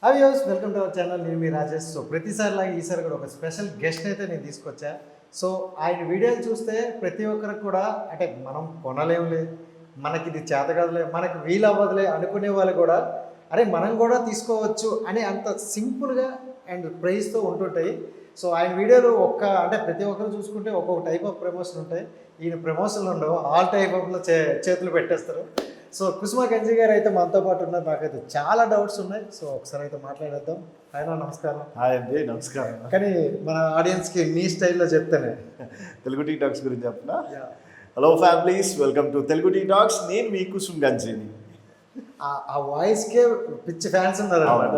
Hi viewers, welcome to our channel. నేను మీ Rajesh. So ప్రతిసారిలాగా ఈసారి కూడా ఒక స్పెషల్ గెస్ట్ అయితే నేను తీసుకొచ్చా. సో ఆయన వీడియోలు చూస్తే ప్రతి ఒక్కరికి కూడా అంటే మనం కొనలేములే, మనకి ఇది చేత కాదులే, మనకి వీలు అవ్వదులే అనుకునే వాళ్ళు కూడా అరే మనం కూడా తీసుకోవచ్చు అని అంత సింపుల్గా అండ్ ప్రైస్తో ఉంటుంటాయి. సో ఆయన వీడియోలు అంటే ప్రతి ఒక్కరు చూసుకుంటే ఒక్కొక్క టైప్ ఆఫ్ ప్రమోషన్ ఉంటాయి. ఈయన ప్రమోషన్లు ఉండవు, ఆల్ టైప్ ఆఫ్లో చేతులు పెట్టేస్తారు. సో కుసుమ గంజి గారు అయితే మనతో పాటు ఉన్నారు. నాకైతే చాలా డౌట్స్ ఉన్నాయి. సో ఒకసారి అయితే మాట్లాడేద్దాం. ఆయన నమస్కారం. హాయ్ అండి, నమస్కారం. కానీ మన ఆడియన్స్కి మీ స్టైల్లో చెప్తానే తెలుగు టీ టాక్స్ గురించి చెప్తున్నా. Hello families, welcome to Telugu tea talks. నేను మీ కుసుమ్ గంజిని. ఆ వాయిస్కే పిచ్చి ఫ్యాన్స్ ఉన్నారు అనమాట.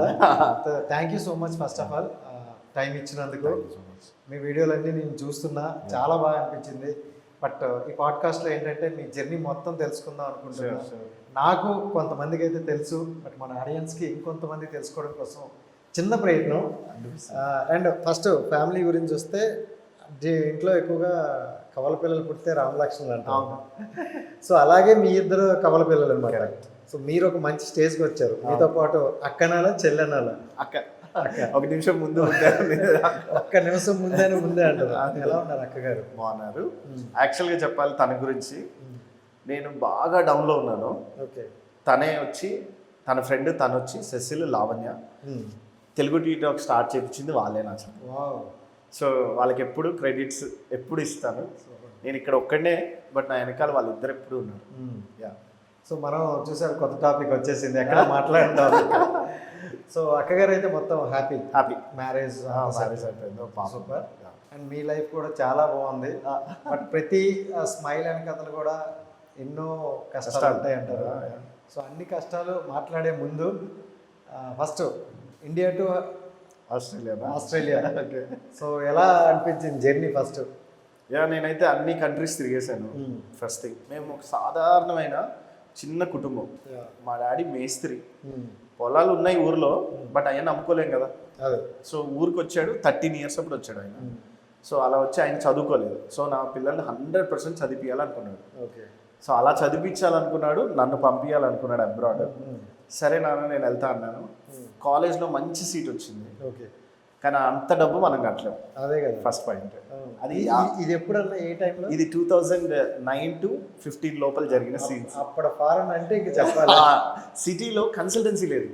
Thank you so much first of all time ఇచ్చినందుకు. మీ వీడియోలన్నీ నేను చూస్తున్నా, చాలా బాగా అనిపించింది. బట్ ఈ పాడ్కాస్ట్లో ఏంటంటే మీ జర్నీ మొత్తం తెలుసుకుందాం అనుకుంటున్నాను. నాకు కొంతమందికి అయితే తెలుసు, బట్ మన ఆడియన్స్కి ఇంకొంతమంది తెలుసుకోవడం కోసం చిన్న ప్రయత్నం. అండ్ ఫస్ట్ ఫ్యామిలీ గురించి వస్తే ఇంట్లో ఎక్కువగా కవల పిల్లలు పుడితే రామలక్ష్మణులు అంటాం. సో అలాగే మీ ఇద్దరు కవల పిల్లలు అనమాట. సో మీరు ఒక మంచి స్టేజ్కి వచ్చారు. మీతో పాటు అక్కనాలా చెల్లెనాలా? ఒక నిమిషం ముందు ఒక్క నిమిషం ముందే అంటారు. ఎలా ఉన్నారు అక్కగారు? బాగున్నారు. యాక్చువల్గా చెప్పాలి తన గురించి, నేను బాగా డౌన్లో ఉన్నాను. ఓకే. తన ఫ్రెండ్ తను వచ్చి Cecil Lavanya Telugu tea talk start చేయించింది వాళ్ళే నా. సో వాళ్ళకి ఎప్పుడు క్రెడిట్స్ ఎప్పుడు ఇస్తాను. నేను ఇక్కడ ఒక్కడనే, బట్ నా వెనకాల వాళ్ళిద్దరు ఎప్పుడు ఉన్నారు. యా. సో మనం చూసారు, కొత్త టాపిక్ వచ్చేసింది, ఎక్కడ మాట్లాడతాం. సో అక్కగారు అయితే మొత్తం హ్యాపీ మ్యారేజ్ అయిపోయింది. సూపర్. అండ్ మీ లైఫ్ కూడా చాలా బాగుంది. బట్ ప్రతి స్మైల్ అండ్ కథలు కూడా ఎన్నో కష్టాలు ఉంటాయి అంటారు. సో అన్ని కష్టాలు మాట్లాడే ముందు first India to Australia. So ఎలా అనిపించింది జర్నీ ఫస్ట్? నేనైతే అన్ని కంట్రీస్ తిరిగేశాను. ఫస్ట్ థింగ్, మేము ఒక సాధారణమైన చిన్న కుటుంబం. మా డాడీ మేస్త్రి. పొలాలు ఉన్నాయి ఊర్లో, బట్ ఆయన నమ్ముకోలేం కదా. సో ఊరికి వచ్చాడు, 13 years అప్పుడు వచ్చాడు ఆయన. సో అలా వచ్చి ఆయన చదువుకోలేదు. సో నా పిల్లల్ని 100% చదివించాలనుకున్నాడు. ఓకే. సో అలా చదివించాలనుకున్నాడు, నన్ను పంపించాలనుకున్నాడు అబ్రాడ్. సరే నాన్న నేను వెళ్తా అన్నాను. కాలేజ్లో మంచి సీట్ వచ్చింది. ఓకే. కానీ అంత డబ్బు మనం కట్టలేము. అదే కదా ఫస్ట్ పాయింట్. అది ఇది ఎప్పుడన్నా ఏ టైంలో? ఇది 2009 to 15 లోపల జరిగిన సీన్స్. అప్పుడు ఫారెన్ అంటే ఇంక చెప్పాలి. సిటీలో కన్సల్టెన్సీ లేదు,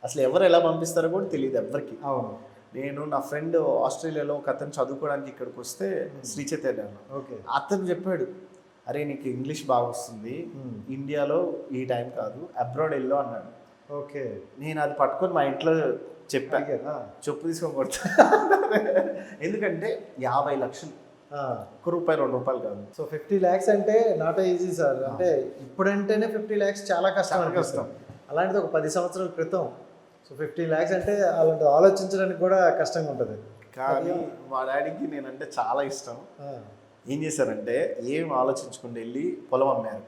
అసలు ఎవరు ఎలా పంపిస్తారో కూడా తెలియదు ఎవరికి. అవును. నేను నా ఫ్రెండ్ ఆస్ట్రేలియాలో ఒక అతను చదువుకోవడానికి ఇక్కడికి వస్తే శ్రీ చైతన్యలో, అతను చెప్పాడు, అరే నీకు ఇంగ్లీష్ బాగా వస్తుంది, ఇండియాలో ఈ టైం కాదు, అబ్రాడ్ వెళ్ళు అన్నాడు. ఓకే. నేను అది పట్టుకొని మా ఇంట్లో చెప్పాను, చెప్పు తీసుకొని కొడతా. ఎందుకంటే 50 లక్షలు, ₹1 ₹2 కాదు. సో 50 lakhs అంటే నాట్ ఈజీ సార్. అంటే ఇప్పుడంటేనే 50 lakhs చాలా కష్టం. అలాంటిది ఒక 10 సంవత్సరాల క్రితం. సో 50 lakhs అంటే అలాంటి ఆలోచించడానికి కూడా కష్టంగా ఉంటుంది. కానీ మా డాడీకి నేనంటే చాలా ఇష్టం. ఏం చేశారంటే ఏం ఆలోచించకుండా వెళ్ళి పొలం అమ్మారు.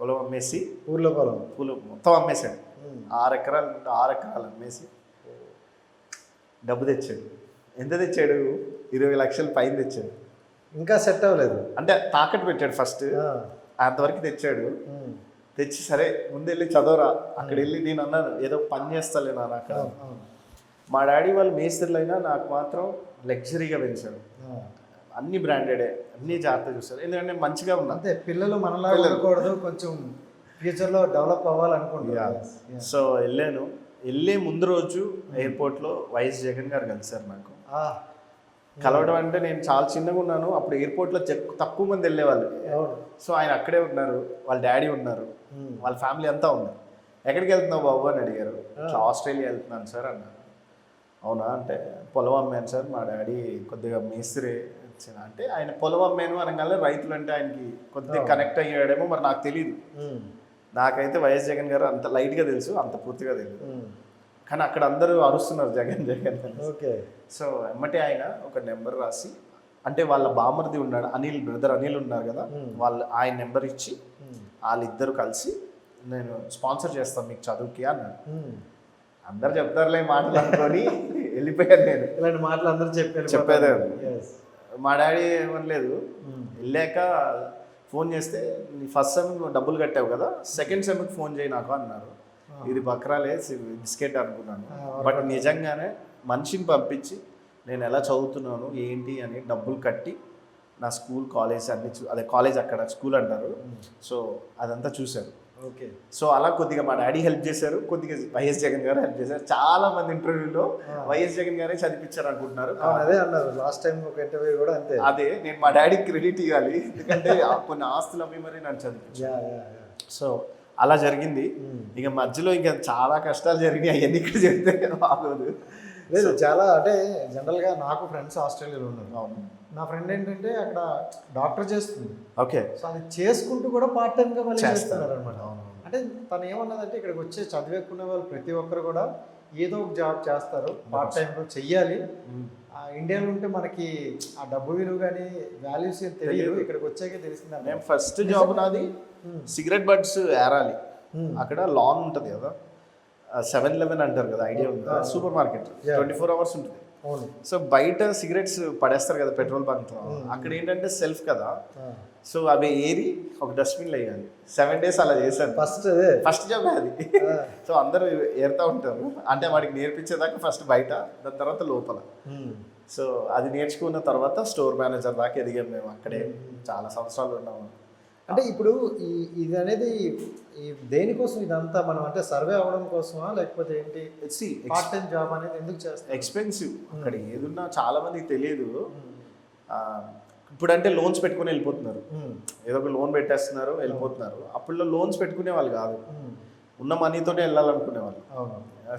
పొలం అమ్మేసి ఊర్లో పొలం మొత్తం అమ్మేశాడు. 6 ఎకరాలు అమ్మేసి డబ్బు తెచ్చాడు. ఎంత తెచ్చాడు? 20 లక్షలు పైన తెచ్చాడు. ఇంకా సెట్ అవ్వలేదు అంటే తాకట్టు పెట్టాడు ఫస్ట్, అంతవరకు తెచ్చాడు. తెచ్చి సరే ముందు వెళ్ళి చదవరా, అక్కడ వెళ్ళి నేను అన్నాను ఏదో పని చేస్తాలే నాన్న అక్కడ. మా డాడీ వాళ్ళు మేస్త్రులు అయినా నాకు మాత్రం లగ్జరీగా పెంచాడు. అన్ని బ్రాండెడే, అన్ని జాగ్రత్త చూస్తారు. ఎందుకంటే మంచిగా ఉన్నా అంతే. పిల్లలు మనలా ఉండకూడదు, కొంచెం ఫ్యూచర్లో డెవలప్ అవ్వాలనుకుంటున్నాను. సో వెళ్ళే ముందు రోజు ఎయిర్పోర్ట్లో వైఎస్ జగన్ గారు కలిశారు నాకు. కలవడం అంటే నేను చాలా చిన్నగా ఉన్నాను అప్పుడు. ఎయిర్పోర్ట్లో తక్కువ మంది వెళ్ళేవాళ్ళు. సో ఆయన అక్కడే ఉన్నారు, వాళ్ళ డాడీ ఉన్నారు, వాళ్ళ ఫ్యామిలీ అంతా ఉన్నారు. ఎక్కడికి వెళ్తున్నావు బాబు అని అడిగారు. ఆస్ట్రేలియా వెళ్తున్నాను సార్ అన్నారు. అవునా అంటే పొలం అమ్మాను సార్, మా డాడీ కొద్దిగా మేస్త్రి అంటే ఆయన పొలం అమ్మాను అనగానే రైతులు అంటే ఆయనకి కొద్దిగా కనెక్ట్ అయ్యాడేమో మరి నాకు తెలియదు. నాకైతే వైఎస్ జగన్ గారు అంత లైట్గా తెలుసు, అంత పూర్తిగా తెలియదు. కానీ అక్కడ అందరూ అరుస్తున్నారు జగన్ జగన్. ఓకే. సో ఎమ్మటే ఆయన ఒక నెంబర్ రాసి, అంటే వాళ్ళ బామర్ది ఉన్నాడు బ్రదర్ అనిల్ ఉన్నారు కదా, ఆయన నెంబర్ ఇచ్చి వాళ్ళిద్దరు కలిసి నేను స్పాన్సర్ చేస్తాను మీకు చదువుకి అన్నాడు. అందరు చెప్తారులే మాటలు అనుకొని వెళ్ళిపోయాను. నేను ఇలాంటి మాటలు అందరూ చెప్పేదే. మా డాడీ ఏమనలేదు. వెళ్ళాక ఫోన్ చేస్తే నీ ఫస్ట్ సెమ్ డబ్బులు కట్టావు కదా, సెకండ్ సెమ్కి ఫోన్ చేయి నాకు అన్నారు. ఇది బక్రాలే బిస్కెట్ అనుకున్నాను. బట్ నిజంగానే మనిషిని పంపించి నేను ఎలా చదువుతున్నాను ఏంటి అని డబ్బులు కట్టి నా స్కూల్ కాలేజ్ అన్ని అదే కాలేజ్ అక్కడ స్కూల్ అంటారు, సో అదంతా చూశారు. ఓకే. సో అలా కొద్దిగా మా డాడీ హెల్ప్ చేశారు, కొద్దిగా వైఎస్ జగన్ గారు హెల్ప్ చేశారు. చాలా మంది ఇంటర్వ్యూలో వైఎస్ జగన్ గారే చదివించారు అనుకుంటున్నారు. అదే అన్నారు లాస్ట్ టైం ఒక ఇంటర్వ్యూ కూడా అంతే. అదే నేను మా డాడీకి క్రెడిట్ ఇవ్వాలి, ఎందుకంటే కొన్ని ఆస్తులు అవి మరి నన్ను చదివించారు. సో అలా జరిగింది. ఇక మధ్యలో ఇంకా చాలా కష్టాలు జరిగినాయి, అవన్నీ ఇక్కడ చెప్తే బాగోదు. లేదు చాలా అంటే జనరల్గా నాకు ఫ్రెండ్స్ ఆస్ట్రేలియాలో ఉన్నారు. అవును. నా ఫ్రెండ్ ఏంటంటే అక్కడ డాక్టర్ చేస్తుంది. ఓకే. సో అది చేసుకుంటూ కూడా పార్ట్ టైంగా మళ్ళీ చేస్తున్నారు అనమాట. అవును. అంటే తను ఏమన్నదంటే ఇక్కడికి వచ్చే చదివేకునే వాళ్ళు ప్రతి ఒక్కరు కూడా ఏదో ఒక జాబ్ చేస్తారు, పార్ట్ టైంలో చెయ్యాలి. ఇండియాలో ఉంటే మనకి ఆ డబ్బు విలువ కానీ వాల్యూస్ తెలియదు, ఇక్కడికి వచ్చాకే తెలిసిందంటే. నేను ఫస్ట్ జాబ్ నాది సిగరెట్ బడ్స్ ఏరాలి. అక్కడ లాన్ ఉంటుంది కదా, 7-Eleven అంటారు కదా, ఐడియా ఉందా? సూపర్ మార్కెట్ 24 hours ఉంటుంది. సో బయట సిగరెట్స్ పడేస్తారు కదా పెట్రోల్ బంక్లో, అక్కడ ఏంటంటే సెల్ఫ్ కదా, సో అవి ఏరి ఒక డస్ట్బిన్లో వేయాలి. 7 days అలా చేశాను. ఫస్ట్ జాబ్ అది. సో అందరూ ఏరుతూ ఉంటారు, అంటే వాడికి నేర్పించేదాకా ఫస్ట్ బయట, దాని తర్వాత లోపల. సో అది నేర్చుకున్న తర్వాత స్టోర్ మేనేజర్ దాకా ఎదిగాం మేము అక్కడే. చాలా సంవత్సరాలు ఉన్నాము. అంటే ఇప్పుడు ఇది అనేది దేనికోసం ఇదంతా మనం అంటే సర్వే అవ్వడం కోసమా లేకపోతే ఏంటి? పార్ట్ టైం జాబ్ అనేది ఎందుకు చేస్తారు? ఎక్స్పెన్సివ్ అక్కడ ఏదున్నా చాలా మందికి తెలియదు. ఇప్పుడు అంటే లోన్స్ పెట్టుకుని వెళ్ళిపోతున్నారు, ఏదో ఒక లోన్ పెట్టేస్తున్నారు వెళ్ళిపోతున్నారు. అప్పుడు లోన్స్ పెట్టుకునే వాళ్ళు కాదు, ఉన్న మనీతోనే వెళ్ళాలనుకునే వాళ్ళు.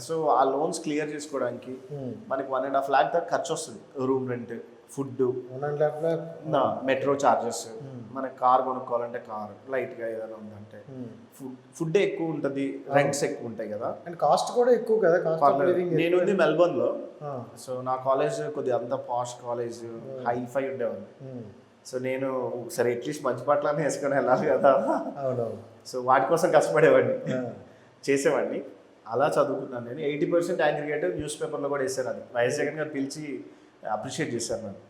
సో ఆ లోన్స్ క్లియర్ చేసుకోవడానికి మనకి 1.5 lakh దాకా ఖర్చు వస్తుంది. Room rent, food, metro charges, మనకి కార్ కొనుక్కోవాలంటే కార్, లైట్గా ఏదైనా ఉందంటే ఫుడ్ ఎక్కువ ఉంటుంది, రెంట్స్ ఎక్కువ ఉంటాయి కదా, అండ్ కాస్ట్ కూడా ఎక్కువ కదా. నేను ఉంది మెల్బోర్న్లో. సో నా కాలేజ్ కొద్దిగా అంత పాష్ కాలేజ్, హైఫై ఉండేవాళ్ళు. సో నేను సరే అట్లీస్ట్ మంచి బట్టలన్నీ వేసుకొని వెళ్ళాలి కదా, సో వాటి కోసం కష్టపడేవాడిని, చేసేవాడిని. అలా చదువుకున్నాను నేను. 80% అగ్రిగేట్ న్యూస్ పేపర్లో కూడా వేసారు. అది వైఎస్ జగన్ గారు పిలిచి అప్రిషియేట్ చేశారు నన్ను.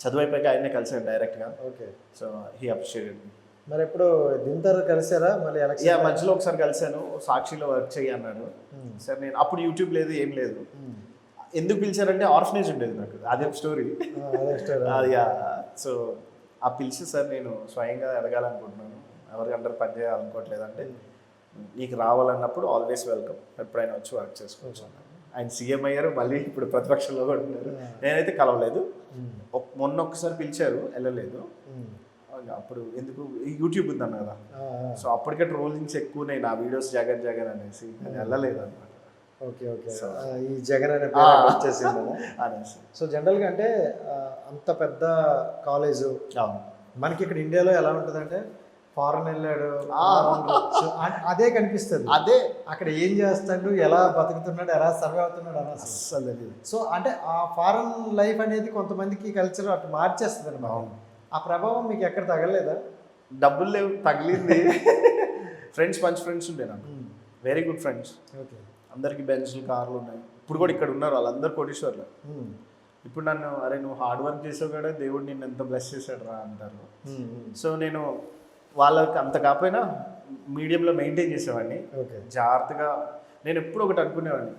చదువు అయిపోయాక ఆయనే కలిసాను డైరెక్ట్గా. ఓకే. సో హీ అప్రిషియేటెడ్ మీ. మరి ఎప్పుడు దీంతో కలిసారా మళ్ళీ? మధ్యలో ఒకసారి కలిసాను, సాక్షిలో వర్క్ చేయి అన్నాడు. సరే నేను అప్పుడు యూట్యూబ్ లేదు, ఏం లేదు. ఎందుకు పిలిచారంటే ఆర్ఫనేజ్ ఉండేది నాకు, అదే స్టోరీ. సో ఆ పిలిచి సార్ నేను స్వయంగా ఎదగాలనుకుంటున్నాను, ఎవరికి అందరు పని చేయాలనుకోవట్లేదు అంటే, నీకు రావాలన్నప్పుడు ఆల్వేస్ వెల్కమ్, ఎప్పుడైనా వచ్చి వర్క్ చేసుకోవచ్చు. ఆయన సీఎం అయ్యారు, మళ్ళీ ఇప్పుడు ప్రతిపక్షంలో కూడా ఉన్నారు. నేనైతే కలవలేదు. మొన్న ఒక్కసారి పిలిచారు, వెళ్ళలేదు. అప్పుడు ఎందుకు యూట్యూబ్ ఉందన్న కదా, సో అప్పటికే ట్రోలింగ్స్ ఎక్కువనే నా వీడియోస్ జగన్ జగన్ అనేసి, వెళ్ళలేదు అనమాట. ఓకే. ఈ జగన్ అనే వచ్చేసింది అనేసి. సో జనరల్గా అంటే అంత పెద్ద కాలేజు మనకి ఇక్కడ ఇండియాలో ఎలా ఉంటుందంటే, ఫారెన్ వెళ్ళాడు అదే కనిపిస్తుంది. అదే అక్కడ ఏం చేస్తాడు, ఎలా బతుకుతున్నాడు, ఎలా సర్వే అవుతున్నాడు అని అసలు. సో అంటే ఆ ఫారెన్ లైఫ్ అనేది కొంతమందికి కల్చర్ అటు మార్చేస్తుంది అనమాట. ఆ ప్రభావం మీకు ఎక్కడ తగలేదా? డబ్బులు లేవు, తగిలింది. ఫ్రెండ్స్, మంచి ఫ్రెండ్స్ ఉండే నాకు, వెరీ గుడ్ ఫ్రెండ్స్. ఓకే. అందరికి బెంచ్లు, కార్లు ఉన్నాయి. ఇప్పుడు కూడా ఇక్కడ ఉన్నారు, వాళ్ళందరూ కోటీశ్వర్లు. ఇప్పుడు నన్ను, అరే నువ్వు హార్డ్ వర్క్ చేసావు కదా, దేవుడు నిన్ను ఎంత బ్లెస్ చేశాడు రా అంటారు. సో నేను వాళ్ళకి అంత కాకపోయినా మీడియంలో మెయింటైన్ చేసేవాడిని జాగ్రత్తగా. నేను ఎప్పుడు ఒకటి అనుకునేవాడిని,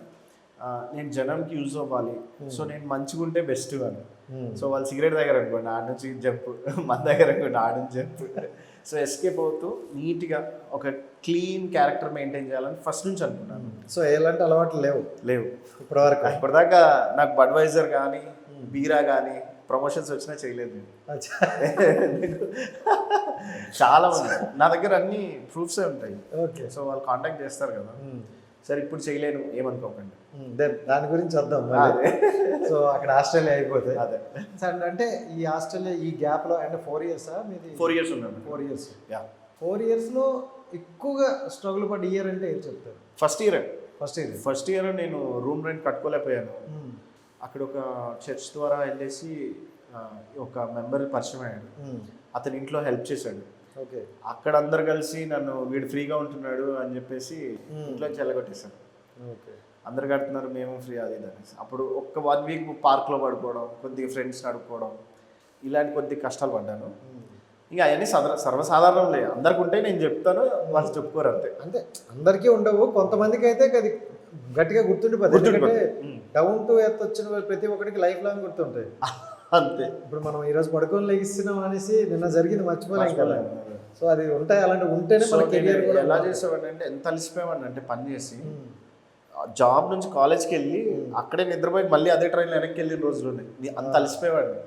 నేను జనంకి యూజ్ అవ్వాలి, సో నేను మంచిగా ఉంటే బెస్ట్ అని. సో వాళ్ళు సిగరెట్ దగ్గర అనుకోండి, ఆడ నుంచి జంప్, మన దగ్గర అనుకోండి, ఆడ నుంచి జంప్. సో ఎస్కేప్ అవుతూ నీట్గా ఒక క్లీన్ క్యారెక్టర్ మెయింటైన్ చేయాలని ఫస్ట్ నుంచి అనుకున్నాను. సో ఎలాంటి అలవాట్లు లేవు ఇప్పటిదాకా. నాకు బడ్వైజర్ కానీ, బీరా కానీ ప్రమోషన్స్ వచ్చినా చేయలేదు. చాలా మంది నా దగ్గర అన్ని ప్రూఫ్సే ఉంటాయి. సో వాళ్ళు కాంటాక్ట్ చేస్తారు కదా, సరే ఇప్పుడు చేయలేను ఏమనుకోకండి, దాని గురించి వద్దాం. సో అక్కడ ఆస్ట్రేలియా అయిపోతే అదే సార్. అంటే ఈ ఆస్ట్రేలియా ఈ గ్యాప్లో అంటే 4 years మీది? 4 years ఉన్నాను. 4 years. 4 yearsలో ఎక్కువగా స్ట్రగుల్ పడ్డ ఇయర్ అంటే ఏం చెప్తారు? ఫస్ట్ ఇయర్ నేను రూమ్ రెంట్ కట్టుకోలేకపోయాను. అక్కడ ఒక చర్చ్ ద్వారా వెళ్ళేసి ఒక మెంబర్ పరిచయం అయ్యాడు, అతని ఇంట్లో హెల్ప్ చేశాడు. ఓకే. అక్కడ అందరు కలిసి నన్ను, వీడు ఫ్రీగా ఉంటున్నాడు అని చెప్పేసి ఇంట్లోంచి వెళ్ళగొట్టేశాడు. ఓకే. అందరు కడుతున్నారు, మేము ఫ్రీ, అది ఇది అనేసి. అప్పుడు ఒక్క 1 week పార్క్లో పడుకోవడం, కొద్దిగా ఫ్రెండ్స్ నడుపుకోవడం, ఇలాంటి కొద్ది కష్టాలు పడ్డాను. ఇంకా అవన్నీ సర్వసాధారణంలే, అందరికి ఉంటే నేను చెప్తాను, వాళ్ళు చెప్పుకోరు అంతే. అంటే అందరికీ ఉండవు, కొంతమందికి అయితే అది గట్టిగా గుర్తుండిపోతుంది. ఎందుకంటే డౌన్ టు ఎర్త్ వచ్చిన వాళ్ళు ప్రతి ఒక్కరికి లైఫ్ లాంగ్ గుర్తుంటాయి. అంతే. ఇప్పుడు మనం ఈరోజు పడుకొని లెగిస్తున్నాం అనేసి నిన్న జరిగింది మర్చిపోలేం కదా. సో అది ఉంటాయి, అలాంటివి ఉంటేనే మన కెరియర్ కూడా. ఎలా చేసేవాడిని అంటే, ఎంత అలసిపోయేవాడిని అంటే పని చేసి, జాబ్ నుంచి కాలేజ్కి వెళ్ళి అక్కడే నిద్రపోయి మళ్ళీ అదే ట్రైన్లో వెనక్కి వెళ్ళిన రోజులు ఉన్నాయి. అంత అలసిపోయేవాడిని.